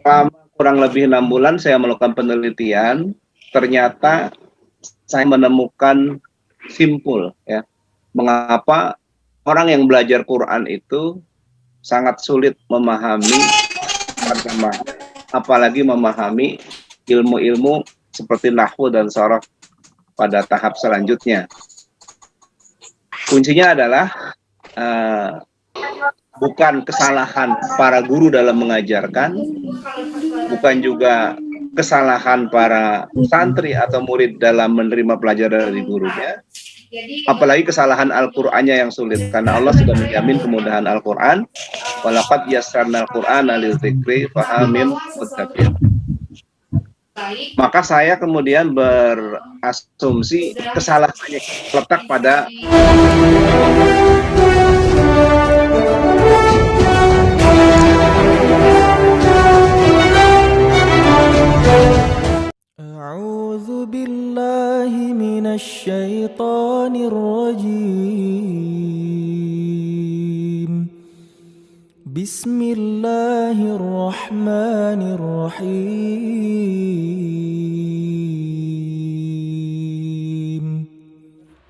Selama kurang lebih 6 bulan saya melakukan penelitian, ternyata saya menemukan simpul ya, mengapa orang yang belajar Quran itu sangat sulit memahami agama, apalagi memahami ilmu-ilmu seperti nahwu dan sorof pada tahap selanjutnya. Kuncinya adalah bukan kesalahan para guru dalam mengajarkan, bukan juga kesalahan para santri atau murid dalam menerima pelajaran dari gurunya, apalagi kesalahan Al-Qur'annya yang sulit, karena Allah sudah menjamin kemudahan Al-Qur'an. Walaqad yassarnal Qur'ana lidzikri fahamim muttaqin. Maka saya kemudian berasumsi kesalahannya letak pada أعوذ بالله من الشيطان الرجيم. بسم الله الرحمن الرحيم.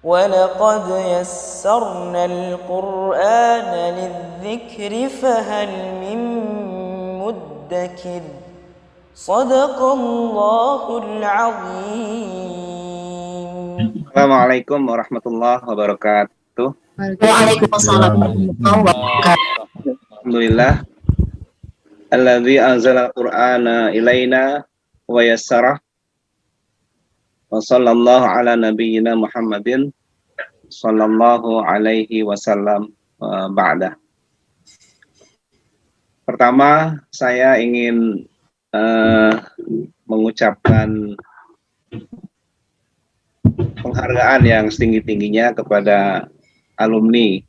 ولقد يسرنا القرآن للذكر فهل من مدكر. صدق الله العظيم. Assalamualaikum warahmatullahi wabarakatuh. Waalaikumsalam warahmatullahi wabarakatuh. Alhamdulillah. Alladzi anzala al-Qur'ana ilaina wa yassara. Wa sallallahu ala nabiyyina Muhammadin sallallahu alaihi wasallam ba'da. Pertama, saya ingin mengucapkan penghargaan yang setinggi-tingginya kepada alumni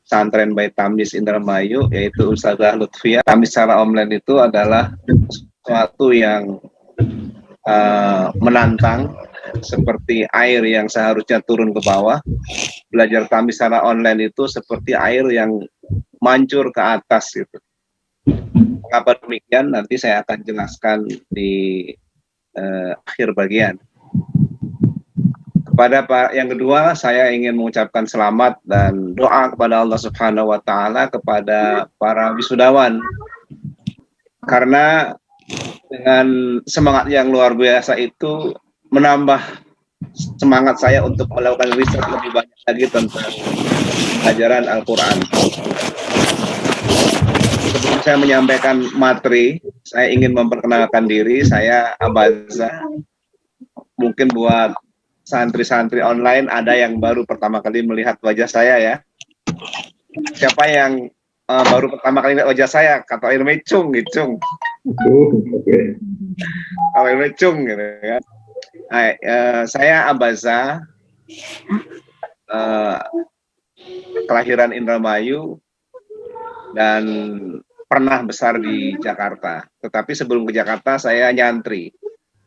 Pesantren Bait Tamyiz Indramayu, yaitu Ustazah Lutfiyah. Tamyiz secara online itu adalah sesuatu yang menantang, seperti air yang seharusnya turun ke bawah. Belajar tamyiz secara online itu seperti air yang mancur ke atas gitu. Mengapa demikian? Nanti saya akan jelaskan di akhir bagian. Yang kedua, saya ingin mengucapkan selamat dan doa kepada Allah Subhanahu wa Ta'ala kepada para wisudawan, karena dengan semangat yang luar biasa itu menambah semangat saya untuk melakukan riset lebih banyak lagi tentang ajaran Al-Quran. Sebelum saya menyampaikan materi, saya ingin memperkenalkan diri. Saya Abaza. Mungkin buat santri-santri online ada yang baru pertama kali melihat wajah saya ya. Siapa yang baru pertama kali lihat wajah saya? Kata Irme Cung, gitu. Kata Irme Cung, gitu kan. Saya Abaza, kelahiran Indramayu dan pernah besar di Jakarta. Tetapi sebelum ke Jakarta saya nyantri.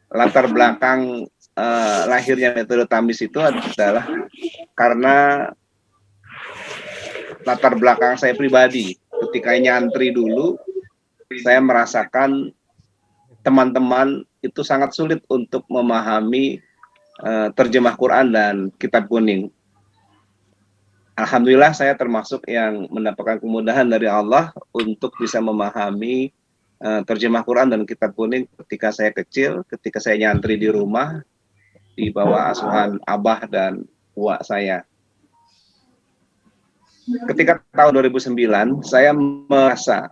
Latar belakang lahirnya metode tamyiz itu adalah karena latar belakang saya pribadi. Ketika nyantri dulu, saya merasakan teman-teman itu sangat sulit untuk memahami terjemah Quran dan kitab kuning. Alhamdulillah saya termasuk yang mendapatkan kemudahan dari Allah untuk bisa memahami terjemah Quran dan kitab kuning ketika saya kecil, ketika saya nyantri di rumah di bawah asuhan abah dan uwak saya. Ketika tahun 2009, saya merasa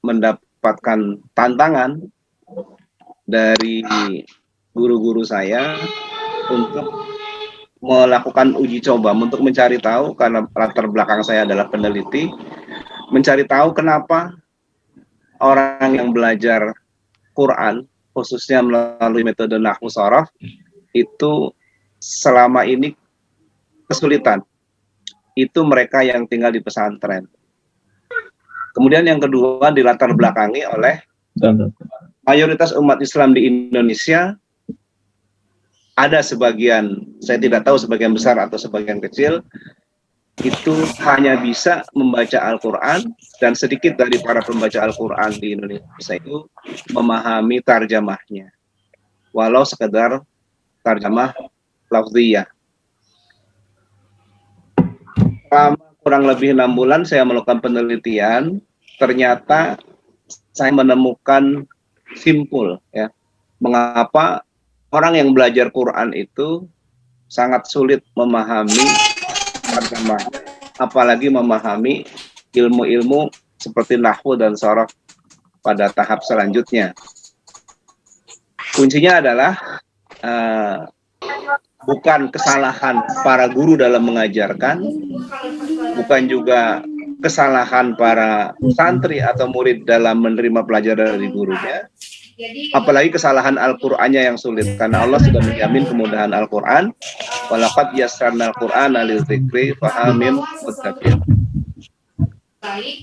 mendapatkan tantangan dari guru-guru saya untuk melakukan uji coba, untuk mencari tahu, karena latar belakang saya adalah peneliti, mencari tahu kenapa orang yang belajar Quran, khususnya melalui metode nahwu sorof, itu selama ini kesulitan. Itu mereka yang tinggal di pesantren. Kemudian yang kedua, dilatar belakangi oleh mayoritas umat Islam di Indonesia. Ada sebagian, saya tidak tahu sebagian besar atau sebagian kecil, itu hanya bisa membaca Al-Quran, dan sedikit dari para pembaca Al-Quran di Indonesia itu memahami tarjamahnya, walau sekedar tarjamah lafziyah. Selama kurang lebih 6 bulan saya melakukan penelitian, ternyata saya menemukan simpul ya, mengapa orang yang belajar Quran itu sangat sulit memahami tarjamahnya, apalagi memahami ilmu-ilmu seperti nahwu dan sharaf pada tahap selanjutnya. Kuncinya adalah bukan kesalahan para guru dalam mengajarkan, bukan juga kesalahan para santri atau murid dalam menerima pelajaran dari gurunya, apalagi kesalahan Al-Qur'annya yang sulit, karena Allah sudah menjamin kemudahan Al-Qur'an. Walaqad yassarnal Qur'ana lidzikri fahamim muttaqin.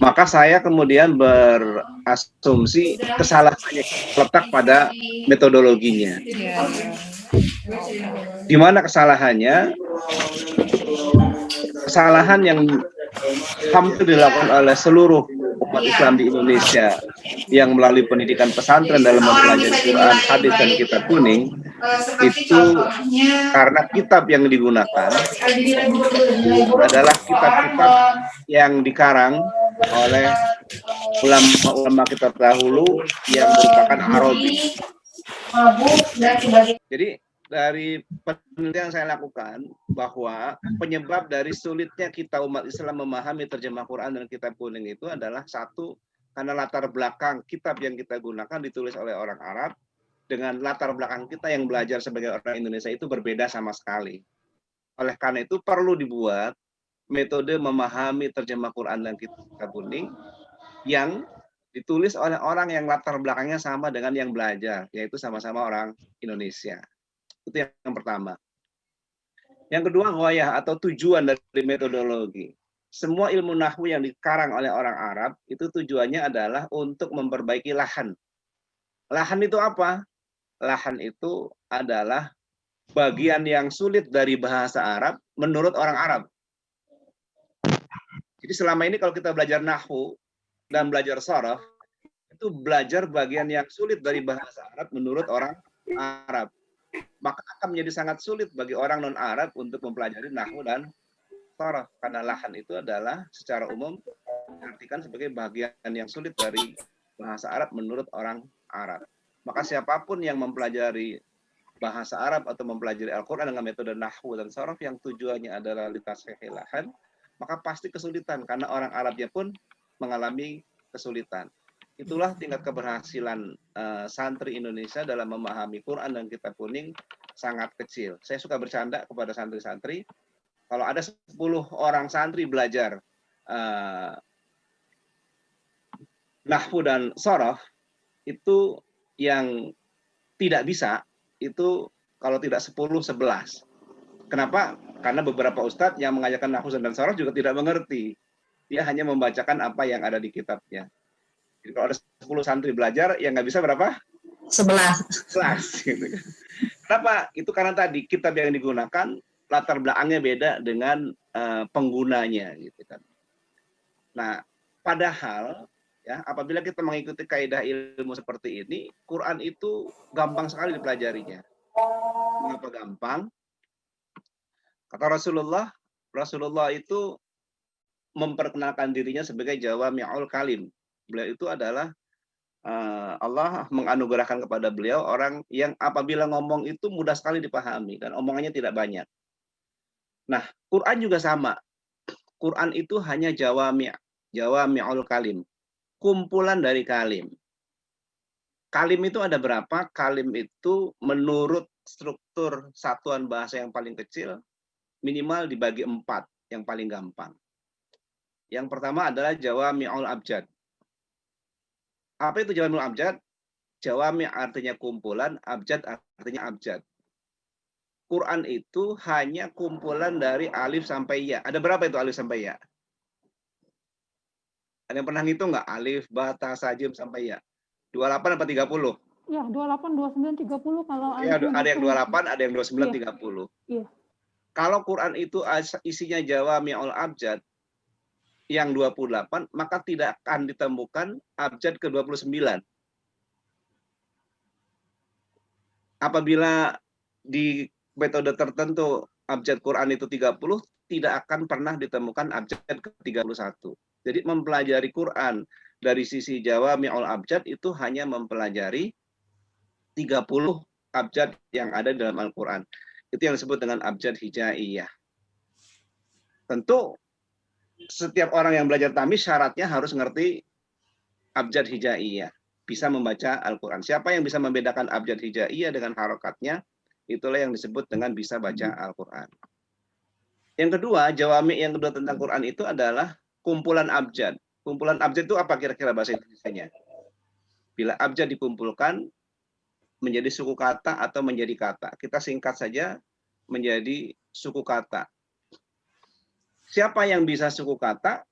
Maka saya kemudian berasumsi kesalahannya letak pada metodologinya. Di mana kesalahannya? Kesalahan yang hampir dilakukan oleh seluruh umat Islam di Indonesia yang melalui pendidikan pesantren dalam mempelajari Quran, hadis, dan kitab kuning, itu karena kitab yang digunakan adalah kitab-kitab yang dikarang oleh ulama-ulama kita dahulu yang merupakan Arabi. Jadi dari penelitian yang saya lakukan bahwa penyebab dari sulitnya kita umat Islam memahami terjemah Quran dan kitab kuning itu adalah satu, karena latar belakang kitab yang kita gunakan ditulis oleh orang Arab dengan latar belakang kita yang belajar sebagai orang Indonesia itu berbeda sama sekali. Oleh karena itu perlu dibuat metode memahami terjemah Quran dan kitab kuning yang ditulis oleh orang yang latar belakangnya sama dengan yang belajar, yaitu sama-sama orang Indonesia. Itu yang pertama. Yang kedua, ghayah atau tujuan dari metodologi. Semua ilmu nahwu yang dikarang oleh orang Arab itu tujuannya adalah untuk memperbaiki lahan. Lahan itu apa? Lahan itu adalah bagian yang sulit dari bahasa Arab menurut orang Arab. Jadi selama ini kalau kita belajar nahwu dan belajar sharaf, itu belajar bagian yang sulit dari bahasa Arab menurut orang Arab. Maka akan menjadi sangat sulit bagi orang non-Arab untuk mempelajari nahwu dan sharaf, karena lahan itu adalah secara umum diartikan sebagai bagian yang sulit dari bahasa Arab menurut orang Arab. Maka siapapun yang mempelajari bahasa Arab atau mempelajari Al-Quran dengan metode nahwu dan sharaf yang tujuannya adalah litashihil lahan, maka pasti kesulitan, karena orang Arabnya pun mengalami kesulitan. Itulah tingkat keberhasilan santri Indonesia dalam memahami Quran dan kitab kuning sangat kecil. Saya suka bercanda kepada santri-santri, kalau ada 10 orang santri belajar nahwu dan sharaf, itu yang tidak bisa, itu kalau tidak 10, 11. Kenapa? Karena beberapa ustadz yang mengajarkan nahwu dan sharaf juga tidak mengerti. Dia hanya membacakan apa yang ada di kitabnya. Jadi kalau ada 10 santri belajar, yang nggak bisa berapa? 11. Gitu. Kenapa? Itu karena tadi kitab yang digunakan latar belakangnya beda dengan penggunanya, gitu kan. Nah, padahal ya apabila kita mengikuti kaidah ilmu seperti ini, Quran itu gampang sekali dipelajarinya. Mengapa gampang? Kata Rasulullah itu memperkenalkan dirinya sebagai jawami'ul kalim. Beliau itu adalah Allah menganugerahkan kepada beliau orang yang apabila ngomong itu mudah sekali dipahami dan omongannya tidak banyak. Nah, Quran juga sama. Quran itu hanya jawami'ul kalim, kumpulan dari kalim. Kalim itu ada berapa? Kalim itu menurut struktur satuan bahasa yang paling kecil minimal dibagi 4 yang paling gampang. Yang pertama adalah jawami'ul abjad. Apa itu jawami'ul abjad? Jawami artinya kumpulan, abjad artinya abjad. Quran itu hanya kumpulan dari alif sampai ya. Ada berapa itu alif sampai ya? Ada yang pernah ngitung nggak? Alif, ba, ta, sa, jim sampai ya. 28 apa 30? Ya, 28, 29, 30 kalau ya, ada yang 28, ada yang 29, 30. Iya. Kalau Quran itu isinya jawami'ul abjad yang 28, maka tidak akan ditemukan abjad ke-29. Apabila di metode tertentu abjad Quran itu 30, tidak akan pernah ditemukan abjad ke-31. Jadi mempelajari Quran dari sisi jawami'ul abjad itu hanya mempelajari 30 abjad yang ada dalam Al-Quran. Itu yang disebut dengan abjad hijaiyah. Tentu setiap orang yang belajar tamis syaratnya harus ngerti abjad hijaiyah, bisa membaca Al-Quran. Siapa yang bisa membedakan abjad hijaiyah dengan harokatnya, itulah yang disebut dengan bisa baca Al-Quran. Yang kedua, jawami yang kedua tentang Quran itu adalah kumpulan abjad. Kumpulan abjad itu apa kira-kira bahasa Indonesianya? Bila abjad dikumpulkan menjadi suku kata atau menjadi kata. Kita singkat saja menjadi suku kata. Siapa yang bisa suku kata,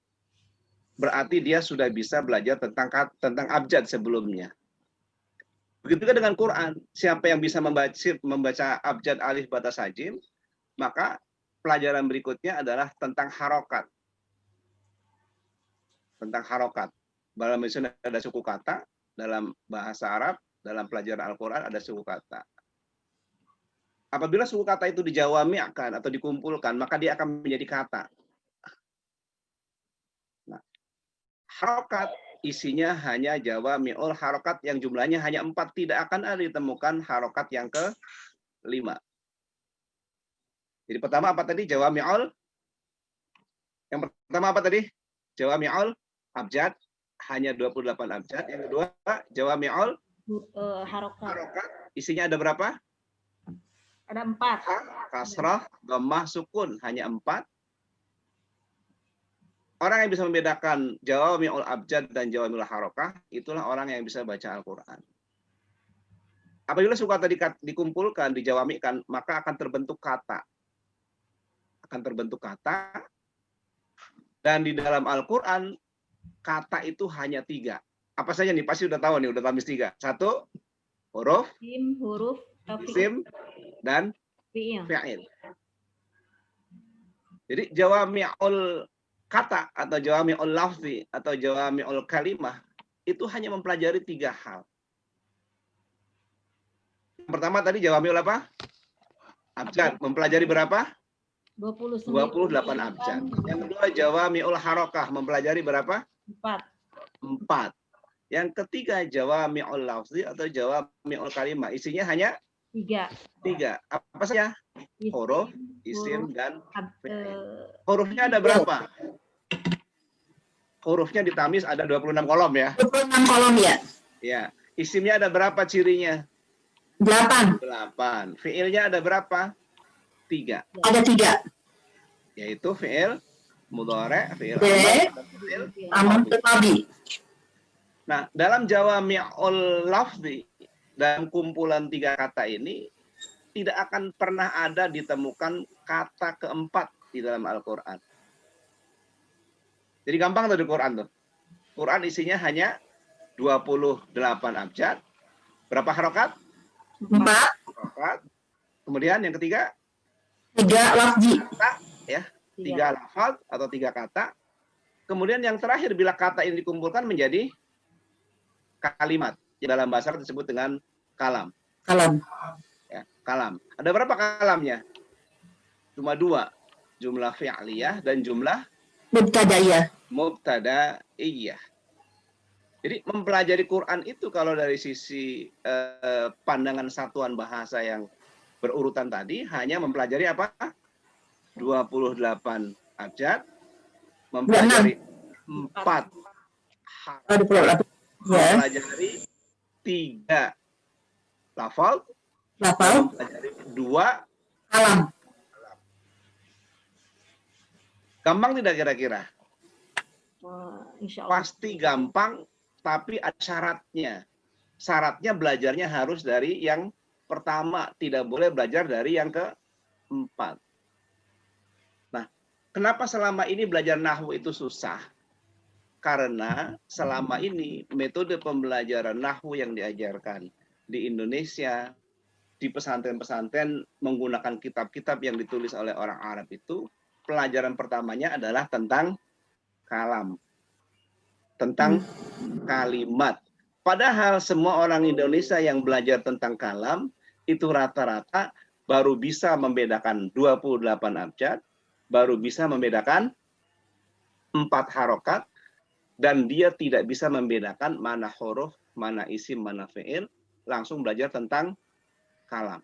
berarti dia sudah bisa belajar tentang abjad sebelumnya. Begitu juga dengan Quran. Siapa yang bisa membaca abjad alif bata sajim, maka pelajaran berikutnya adalah tentang harokat. Tentang harokat. Dalam Indonesia ada suku kata, dalam bahasa Arab, dalam pelajaran Al-Quran ada suku kata. Apabila suku kata itu dijawami'kan atau dikumpulkan, maka dia akan menjadi kata. Nah, harokat isinya hanya jawami'ul harokat yang jumlahnya hanya 4. Tidak akan ada ditemukan harokat yang ke-5. Jadi pertama apa tadi? Jawami'ul. Yang pertama apa tadi? Jawami'ul abjad. Hanya 28 abjad. Yang kedua, jawami'ul harokat. Isinya ada berapa? Ada 4. Kasrah, dhammah, sukun. Hanya 4. Orang yang bisa membedakan jawami'ul abjad dan jawami'ul harokah, itulah orang yang bisa baca Al-Quran. Apabila suku kata dikumpulkan, dijawami'kan, maka akan terbentuk kata. Akan terbentuk kata. Dan di dalam Al-Quran, kata itu hanya 3. Apa saja nih? Pasti udah tahu nih, udah tamis 3. 1, huruf, isim, dan fi'il. Jadi jawami'ul kata atau jawami'ul lafzi atau jawami'ul kalimah itu hanya mempelajari 3 hal. Yang pertama tadi jawami'ul apa? Abjad. Mempelajari berapa? 28 abjad. Yang kedua jawami'ul harokah. Mempelajari berapa? 4. Yang ketiga jawami'ul lafzi atau jawami'ul kalimah. Isinya hanya 3. Apa saja? Huruf, isim, dan fi'il. Hurufnya ada berapa? Hurufnya di tamis ada 26 kolom ya. 26 kolom ya. Ya. Isimnya ada berapa cirinya? 8. Fi'ilnya ada berapa? 3. Ada 3. Yaitu fi'il mudhari', fi'il amr, fi'il madhi. Nah, dalam jawami'ul lafzi, dalam kumpulan 3 kata ini, tidak akan pernah ada ditemukan kata keempat di dalam Al-Quran. Jadi gampang tuh di Quran tuh. Quran isinya hanya 28 abjad. Berapa harokat? 4. Harokat. Kemudian yang ketiga? 3 lafzi. Kata, ya. 3 lafaz atau 3 kata. Kemudian yang terakhir, bila kata ini dikumpulkan menjadi kalimat. Yang dalam bahasa Arab disebut dengan kalam. Ya, kalam. Ada berapa kalamnya? Cuma 2. Jumlah fi'liyah dan jumlah mubtadaiyah. Jadi mempelajari Quran itu kalau dari sisi pandangan satuan bahasa yang berurutan tadi hanya mempelajari apa? 28 abjad, mempelajari 4 harf, mempelajari 3 lafal, mempelajari 2 kalam. Gampang tidak kira-kira? Insya Allah. Pasti gampang, tapi ada syaratnya. Syaratnya belajarnya harus dari yang pertama, tidak boleh belajar dari yang keempat. Nah, kenapa selama ini belajar nahwu itu susah? Karena selama ini metode pembelajaran nahwu yang diajarkan di Indonesia di pesantren-pesantren menggunakan kitab-kitab yang ditulis oleh orang Arab itu, pelajaran pertamanya adalah tentang kalam, tentang kalimat. Padahal semua orang Indonesia yang belajar tentang kalam itu rata-rata baru bisa membedakan 28 abjad, baru bisa membedakan 4 harokat, dan dia tidak bisa membedakan mana huruf, mana isim, mana fi'il, langsung belajar tentang kalam.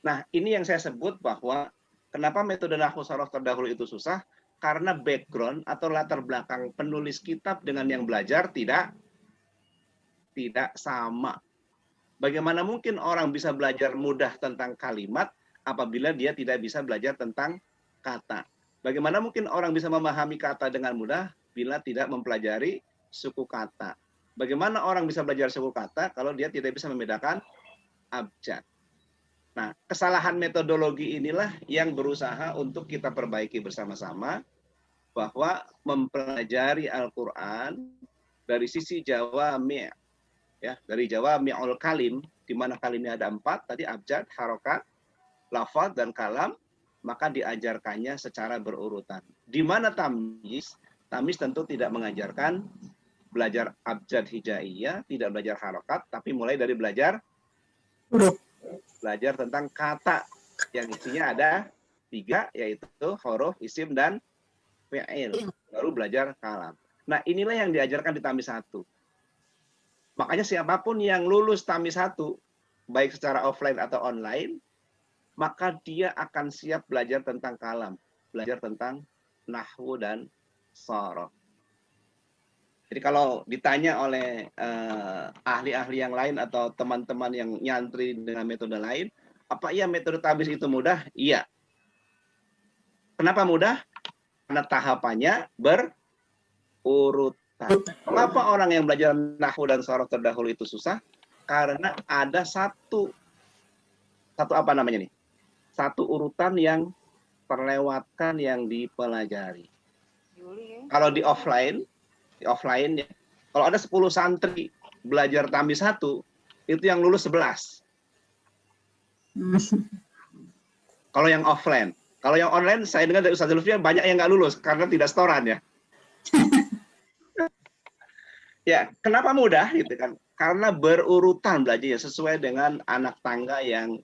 Nah, ini yang saya sebut bahwa kenapa metode nahwu sorof terdahulu itu susah, karena background atau latar belakang penulis kitab dengan yang belajar tidak sama. Bagaimana mungkin orang bisa belajar mudah tentang kalimat apabila dia tidak bisa belajar tentang kata? Bagaimana mungkin orang bisa memahami kata dengan mudah bila tidak mempelajari suku kata? Bagaimana orang bisa belajar suku kata kalau dia tidak bisa membedakan abjad? Nah, kesalahan metodologi inilah yang berusaha untuk kita perbaiki bersama-sama, bahwa mempelajari Al-Quran dari sisi jawami', ya, dari jawami'ul kalim, di mana kalimnya ada 4, tadi abjad, harokat, lafaz, dan kalam, maka diajarkannya secara berurutan. Di mana tamyiz? Tamyiz tentu tidak mengajarkan belajar abjad hijaiyah, tidak belajar harokat, tapi mulai dari belajar tentang kata yang isinya ada 3, yaitu huruf, isim, dan fi'il. Baru belajar kalam. Nah, inilah yang diajarkan di tamyiz 1. Makanya siapapun yang lulus tamyiz 1, baik secara offline atau online, maka dia akan siap belajar tentang kalam, belajar tentang nahwu dan sorof. Jadi kalau ditanya oleh ahli-ahli yang lain atau teman-teman yang nyantri dengan metode lain, apa iya metode tamyiz itu mudah? Iya. Kenapa mudah? Karena tahapannya berurutan. Kenapa orang yang belajar nahwu dan sorof terdahulu itu susah? Karena ada satu apa namanya nih? Satu urutan yang terlewatkan yang dipelajari. Kalau di offline ya, kalau ada 10 santri belajar tamyiz 1, itu yang lulus 11. Kalau yang offline. Kalau yang online, saya dengar dari Ustaz Zulfiya banyak yang nggak lulus karena tidak setoran ya. Ya, kenapa mudah gitu kan? Karena berurutan belajarnya sesuai dengan anak tangga yang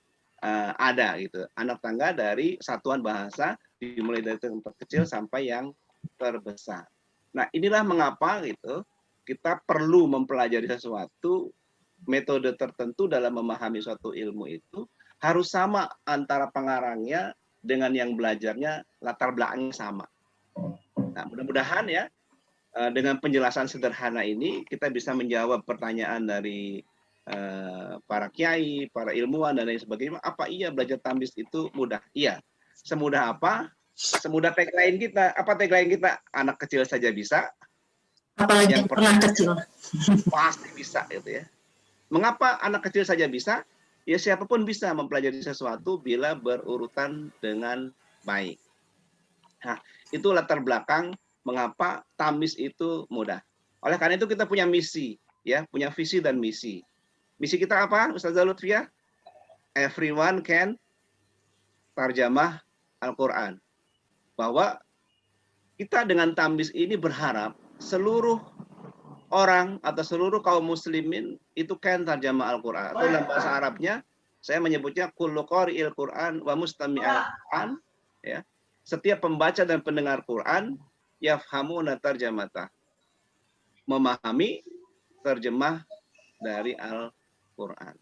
ada gitu. Anak tangga dari satuan bahasa dimulai dari yang terkecil sampai yang terbesar. Nah, inilah mengapa gitu kita perlu mempelajari sesuatu, metode tertentu dalam memahami suatu ilmu itu harus sama antara pengarangnya dengan yang belajarnya, latar belakangnya sama. Nah, mudah-mudahan ya dengan penjelasan sederhana ini kita bisa menjawab pertanyaan dari para kiai, para ilmuwan dan lain sebagainya. Apa iya belajar tamyiz itu mudah? Iya. Semudah apa? Semudah tagline kita. Apa tagline kita? Anak kecil saja bisa. Apalagi yang pernah kecil. Pasti bisa gitu ya. Mengapa anak kecil saja bisa? Ya siapapun bisa mempelajari sesuatu bila berurutan dengan baik. Nah, itu latar belakang mengapa tamyiz itu mudah. Oleh karena itu kita punya misi, ya, punya visi dan misi. Misi kita apa, Ustazah Lutfiyah? Everyone can tarjamah Al-Quran. Bahwa kita dengan tamyiz ini berharap seluruh orang atau seluruh kaum muslimin itu kan tarjamah Al-Quran. Atau dalam bahasa Arabnya, saya menyebutnya kullu qari'il Quran wa mustami'al Quran. Ya. Setiap pembaca dan pendengar Quran, yafhamuna tarjamata. Memahami terjemah dari Al-Quran.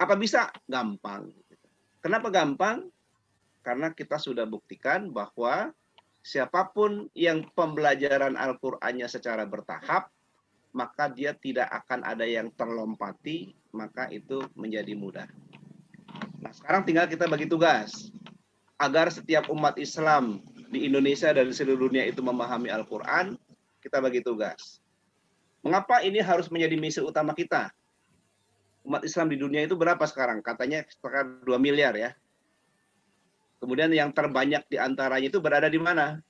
Apa bisa? Gampang. Kenapa gampang? Karena kita sudah buktikan bahwa siapapun yang pembelajaran Al-Qur'annya secara bertahap, maka dia tidak akan ada yang terlompati, maka itu menjadi mudah. Nah, sekarang tinggal kita bagi tugas agar setiap umat Islam di Indonesia dan di seluruh dunia itu memahami Al-Qur'an. Kita bagi tugas. Mengapa ini harus menjadi misi utama kita? Umat Islam di dunia itu berapa sekarang? Katanya sekitar 2 miliar ya. Kemudian yang terbanyak di antaranya itu berada di mana?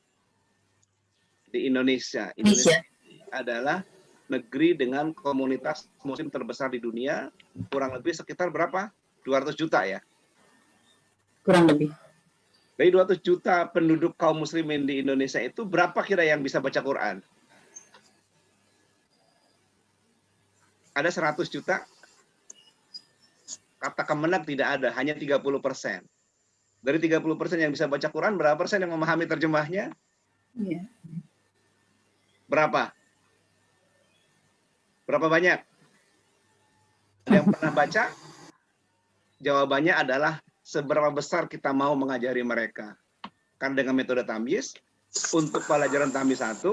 Di Indonesia. Indonesia adalah negeri dengan komunitas muslim terbesar di dunia, kurang lebih sekitar berapa? 200 juta ya. Kurang lebih. Dari 200 juta penduduk kaum muslimin di Indonesia itu berapa kira yang bisa baca Quran? Ada 100 juta? Kata Kemenak tidak ada, hanya 30%. Dari 30% yang bisa baca Quran, berapa persen yang memahami terjemahnya? Iya. Berapa? Berapa banyak? Ada yang pernah baca? Jawabannya adalah seberapa besar kita mau mengajari mereka. Karena dengan metode tamyiz, untuk pelajaran tamyiz 1,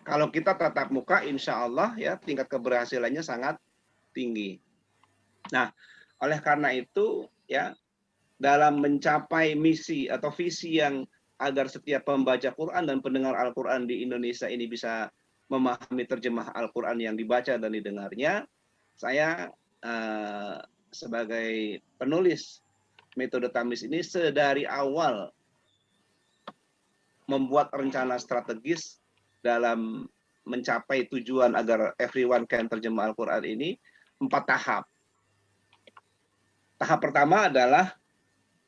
kalau kita tatap muka, insya Allah ya tingkat keberhasilannya sangat tinggi. Nah, oleh karena itu ya, dalam mencapai misi atau visi yang agar setiap pembaca Quran dan pendengar Al-Quran di Indonesia ini bisa memahami terjemah Al-Quran yang dibaca dan didengarnya, saya sebagai penulis metode tamyiz ini sedari awal membuat rencana strategis dalam mencapai tujuan agar everyone can terjemah Al-Quran ini 4 tahap. Tahap pertama adalah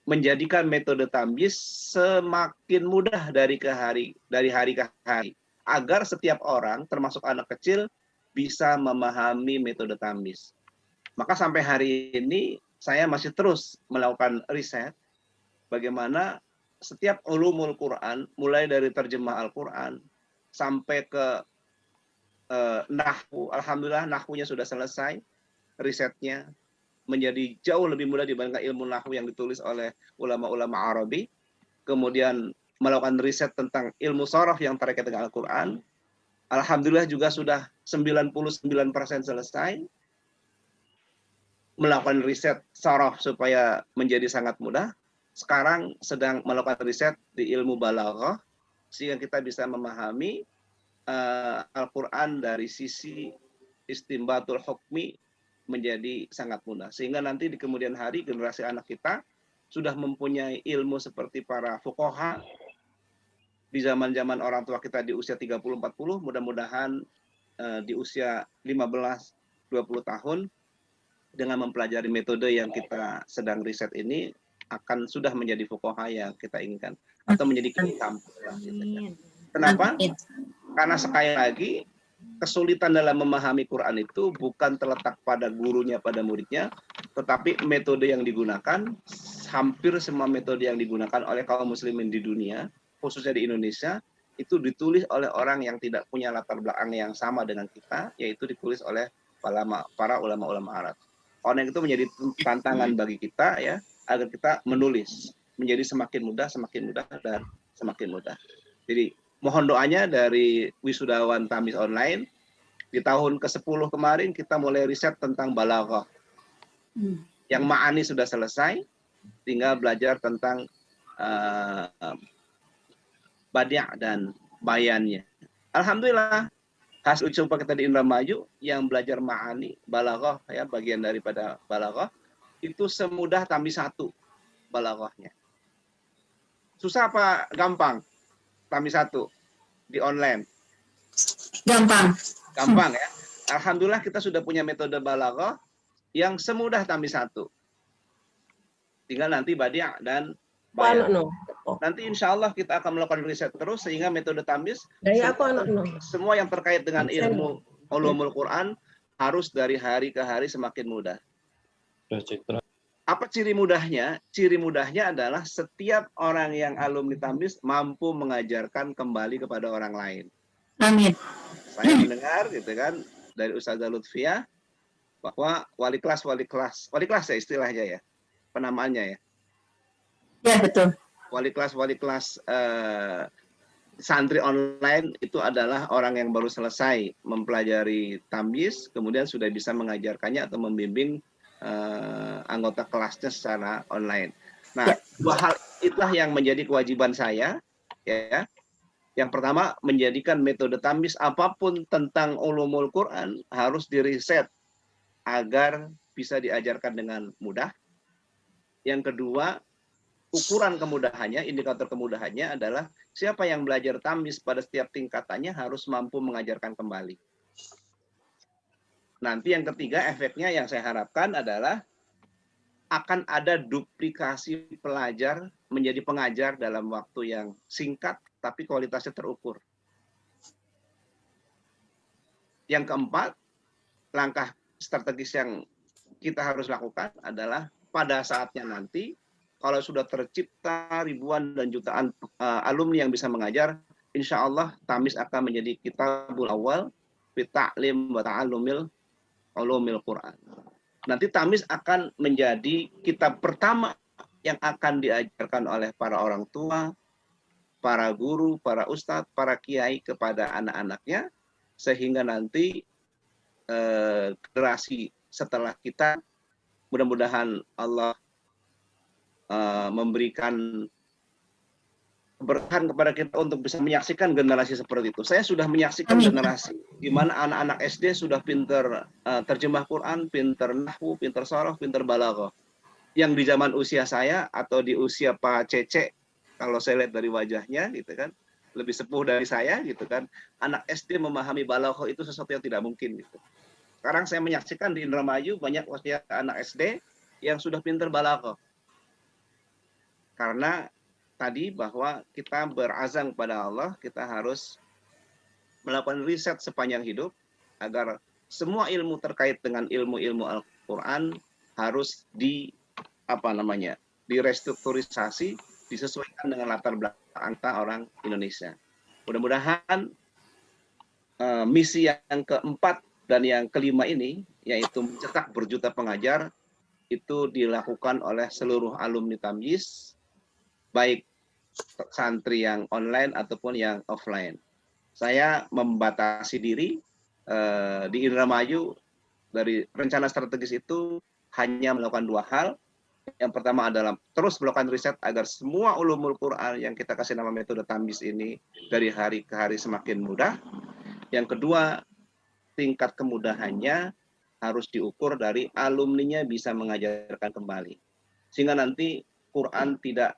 menjadikan metode tamyiz semakin mudah dari hari ke hari, agar setiap orang, termasuk anak kecil, bisa memahami metode tamyiz. Maka sampai hari ini saya masih terus melakukan riset bagaimana setiap ulumul Quran, mulai dari terjemah Al-Quran sampai ke nahwu. Alhamdulillah nahwunya sudah selesai, risetnya menjadi jauh lebih mudah dibandingkan ilmu nahwu yang ditulis oleh ulama-ulama Arabi. Kemudian melakukan riset tentang ilmu sorof yang terkait dengan Al-Quran. Alhamdulillah juga sudah 99% selesai. Melakukan riset sorof supaya menjadi sangat mudah. Sekarang sedang melakukan riset di ilmu balaghah sehingga kita bisa memahami Al-Quran dari sisi istinbatul hukmi menjadi sangat mudah. Sehingga nanti di kemudian hari generasi anak kita sudah mempunyai ilmu seperti para fuqaha di zaman-zaman orang tua kita di usia 30-40, mudah-mudahan di usia 15-20 tahun dengan mempelajari metode yang kita sedang riset ini akan sudah menjadi fuqaha yang kita inginkan atau menjadi kitab. Kenapa? Karena sekali lagi kesulitan dalam memahami Quran itu bukan terletak pada gurunya, pada muridnya, tetapi metode yang digunakan, hampir semua metode yang digunakan oleh kaum muslimin di dunia, khususnya di Indonesia, itu ditulis oleh orang yang tidak punya latar belakang yang sama dengan kita, yaitu ditulis oleh para ulama-ulama Arab. Karena itu menjadi tantangan bagi kita ya, agar kita menulis menjadi semakin mudah, dan semakin mudah. Jadi mohon doanya dari wisudawan tamyiz online. Di tahun ke-10 kemarin kita mulai riset tentang balaghah. Yang ma'ani sudah selesai, tinggal belajar tentang badi' dan bayannya. Alhamdulillah, hasil coba kita di Indramayu yang belajar ma'ani, balaghah ya, bagian daripada balaghah itu semudah tamyiz 1 balaghahnya. Susah apa gampang? Tamyiz 1 di online. Gampang ya. Alhamdulillah kita sudah punya metode balaghah yang semudah tamyiz 1. Tinggal nanti badi' dan bayan. Nanti insya Allah kita akan melakukan riset terus sehingga metode tamyiz semua yang terkait dengan ilmu ulumul Quran harus dari hari ke hari semakin mudah. Apa ciri mudahnya? Ciri mudahnya adalah setiap orang yang alumni tamyiz mampu mengajarkan kembali kepada orang lain. Amin. Saya mendengar gitu kan dari Ustazah Lutfiah bahwa wali kelas ya istilahnya ya, penamaannya ya. Ya betul. Wali kelas santri online itu adalah orang yang baru selesai mempelajari tamyiz, kemudian sudah bisa mengajarkannya atau membimbing anggota kelasnya secara online. Nah, dua hal itulah yang menjadi kewajiban saya, ya. Yang pertama, menjadikan metode tamyiz apapun tentang ulumul Quran harus diriset agar bisa diajarkan dengan mudah. Yang kedua, ukuran kemudahannya, indikator kemudahannya adalah siapa yang belajar tamyiz pada setiap tingkatannya harus mampu mengajarkan kembali. Nanti yang ketiga, efeknya yang saya harapkan adalah akan ada duplikasi pelajar menjadi pengajar dalam waktu yang singkat, tapi kualitasnya terukur. Yang keempat, langkah strategis yang kita harus lakukan adalah pada saatnya nanti, kalau sudah tercipta ribuan dan jutaan alumni yang bisa mengajar, insya Allah Tamis akan menjadi kitabul awal fi ta'lim wa ta'allumil ulumil Quran. Nanti Tamis akan menjadi kitab pertama yang akan diajarkan oleh para orang tua, para guru, para ustadz, para kiai kepada anak-anaknya, sehingga nanti generasi setelah kita, mudah-mudahan Allah memberikan keberkahan kepada kita untuk bisa menyaksikan generasi seperti itu. Saya sudah menyaksikan generasi di mana anak-anak SD sudah pinter terjemah Quran, pinter nahwu, pinter soroh, pinter balaghah. Yang di zaman usia saya atau di usia Pak Cece, kalau saya lihat dari wajahnya gitu kan, lebih sepuh dari saya gitu kan, anak SD memahami balaghah itu sesuatu yang tidak mungkin gitu. Sekarang saya menyaksikan di Indramayu banyak anak SD yang sudah pinter balaghah. Karena tadi bahwa kita berazam pada Allah, kita harus melakukan riset sepanjang hidup agar semua ilmu terkait dengan ilmu-ilmu Al-Quran harus direstrukturisasi, disesuaikan dengan latar belakang orang Indonesia. Mudah-mudahan misi yang keempat dan yang kelima ini, yaitu mencetak berjuta pengajar, itu dilakukan oleh seluruh alumni Tamyiz, baik santri yang online ataupun yang offline. Saya membatasi diri di Indramayu dari rencana strategis itu hanya melakukan dua hal. Yang pertama adalah terus melakukan riset agar semua ulumul Quran yang kita kasih nama metode Tamyiz ini dari hari ke hari semakin mudah. Yang kedua, tingkat kemudahannya harus diukur dari alumninya bisa mengajarkan kembali. Sehingga nanti Quran tidak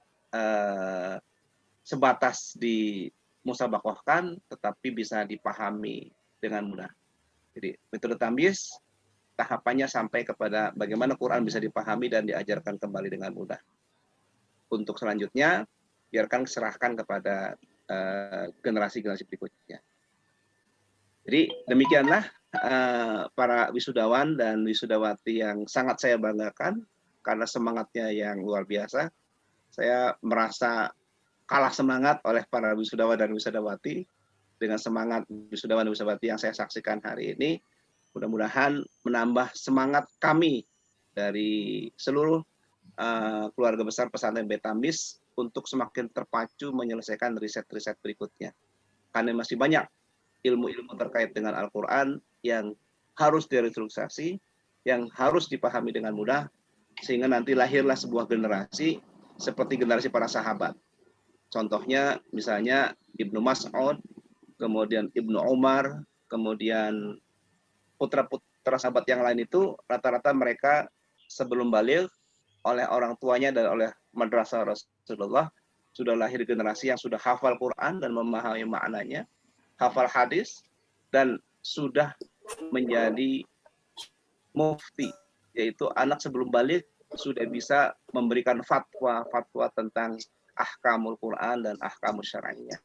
sebatas dimusabaqahkan, tetapi bisa dipahami dengan mudah. Jadi metode Tamyiz tahapannya sampai kepada bagaimana Quran bisa dipahami dan diajarkan kembali dengan mudah. Untuk selanjutnya, biarkan serahkan kepada generasi-generasi berikutnya. Jadi demikianlah para wisudawan dan wisudawati yang sangat saya banggakan karena semangatnya yang luar biasa. Saya merasa kalah semangat oleh para wisudawan dan wisudawati dengan semangat wisudawan dan wisudawati yang saya saksikan hari ini. Mudah-mudahan menambah semangat kami dari seluruh keluarga besar pesantren Bait Tamyiz untuk semakin terpacu menyelesaikan riset-riset berikutnya. Karena masih banyak ilmu-ilmu terkait dengan Al-Quran yang harus direstrukturisasi, yang harus dipahami dengan mudah, sehingga nanti lahirlah sebuah generasi seperti generasi para sahabat. Contohnya misalnya Ibnu Mas'ud, kemudian Ibnu Umar, kemudian putra-putra sahabat yang lain itu rata-rata mereka sebelum balik oleh orang tuanya dan oleh madrasah Rasulullah sudah lahir generasi yang sudah hafal Quran dan memahami maknanya, hafal hadis, dan sudah menjadi mufti, yaitu anak sebelum balik sudah bisa memberikan fatwa tentang ahkamul Quran dan ahkamul syar'iyah.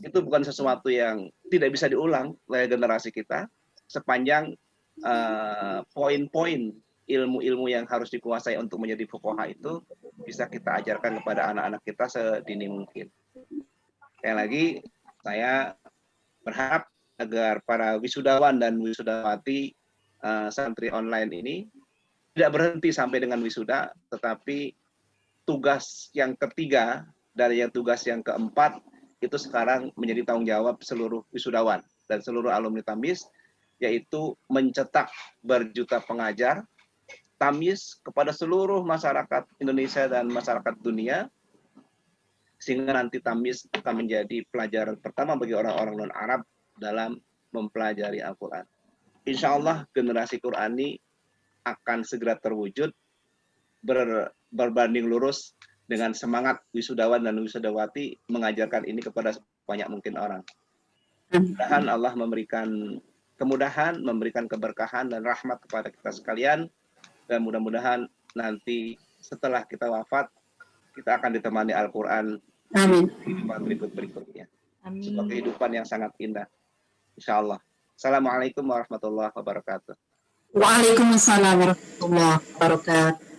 Itu bukan sesuatu yang tidak bisa diulang oleh generasi kita, sepanjang poin-poin ilmu-ilmu yang harus dikuasai untuk menjadi fuqaha itu bisa kita ajarkan kepada anak-anak kita sedini mungkin. Sekali lagi, saya berharap agar para wisudawan dan wisudawati santri online ini tidak berhenti sampai dengan wisuda, tetapi tugas yang ketiga dari yang tugas yang keempat itu sekarang menjadi tanggung jawab seluruh wisudawan dan seluruh alumni Tamyiz, yaitu mencetak berjuta pengajar Tamyiz kepada seluruh masyarakat Indonesia dan masyarakat dunia, sehingga nanti Tamyiz akan menjadi pelajaran pertama bagi orang-orang non-Arab dalam mempelajari Al-Quran. Insya Allah generasi Qurani akan segera terwujud berbanding lurus dengan semangat wisudawan dan wisudawati mengajarkan ini kepada sebanyak mungkin orang. Mudah-mudahan Allah memberikan kemudahan, memberikan keberkahan dan rahmat kepada kita sekalian, dan mudah-mudahan nanti setelah kita wafat, kita akan ditemani Al-Quran Amin. di kehidupan berikutnya. Sebuah Amin. kehidupan yang sangat indah. Insya Allah. Assalamualaikum warahmatullahi wabarakatuh. Waalaikumsalam warahmatullahi wabarakatuh.